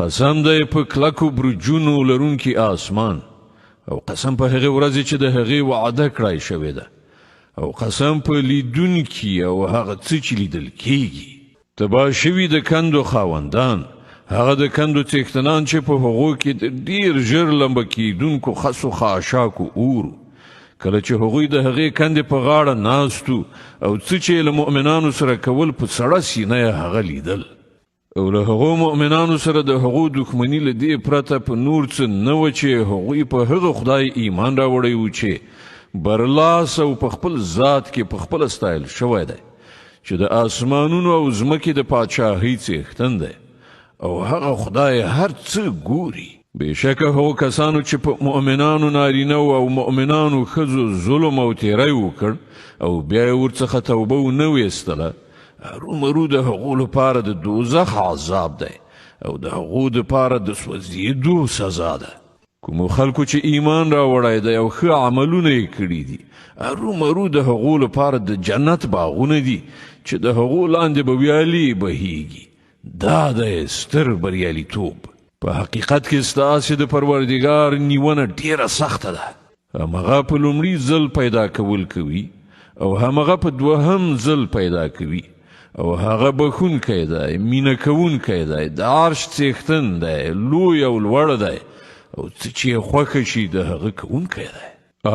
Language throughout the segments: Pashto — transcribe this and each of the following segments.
قسم دی په کلکو برجونو لرونکي آسمان او قسم په هغې ورځې چې د هغې وعده کړای شوې ده او قسم په لیدونکي او هغه څه چې لیدل کیږي تباه شوي د کندو خاوندان هغه د کندو څښتنان چې په هغو کې د ډیر ژر لمبه کیدونکو خسو خاشاکو اور کله چې هغوی د هغې کندې په غاړه ناستو او څه چې له مؤمنانو سره کول په سړه سینه یې هغه لیدل او له هغو مؤمنانو سره د هغو دښمني له دې پرته په نور څه نه وه چې هغوی په هغه خدای ایمان راوړی و چې برلاس او په خپل ذات کې په خپله ستایل شوی دی چې د آسمانونو او ځمکې د پاچاهۍ څښتن دی او هغه خدای هر څه ګوري بېشکه هغو کسانو چې په مؤمنانو نارینه او مؤمنانو ښځو ظلم او تیری وکړ او بیا یې ورڅخه توبه ونه ویستله هرومرو د هغو لپاره د دوزخ عذاب دی او د هغو دپاره د سوځېدو سزا ده کومو خلکو چې ایمان راوړی دی او ښه عملونه یې کړي دي هرومرو د هغو لپاره د جنت باغونه دي چې د هغو لاندې به ویالې بهیږي دا دی ستر بریالیتوب په حقیقت کې ستاسې د پروردګار نیونه ډیره سخته ده همغه په لومړي ځل پیدا کول کوي او همغه په دوهم ځل پیدا کوي او هغه بخونکی دی مینه کوونکی دی د عرش څښتن دی لوی او لوړ دی او څه چې یې خوښه شي د هغه کوونکی دی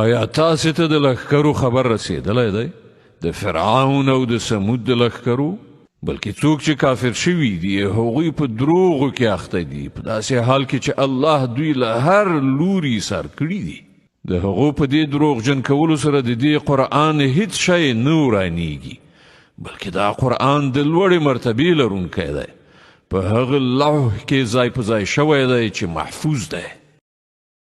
آیا تاسې ته د لښکرو خبر رسېدلی دی د فرعون او د سمود د لښکرو بلکې څوک چې کافر شوي دي هغوی په دروغو کې اخته دي په داسې حال کې چې الله دوی له هر لوري سر کړي دي د هغو په دې دروغجن کولو سره د دې قرآن هیڅ شی نه ورانیږي بلکې دا قرآن د لوړې مرتبې لرونکی دی په هغه لوح کې ځای په ځای شوی دی چې محفوظ دی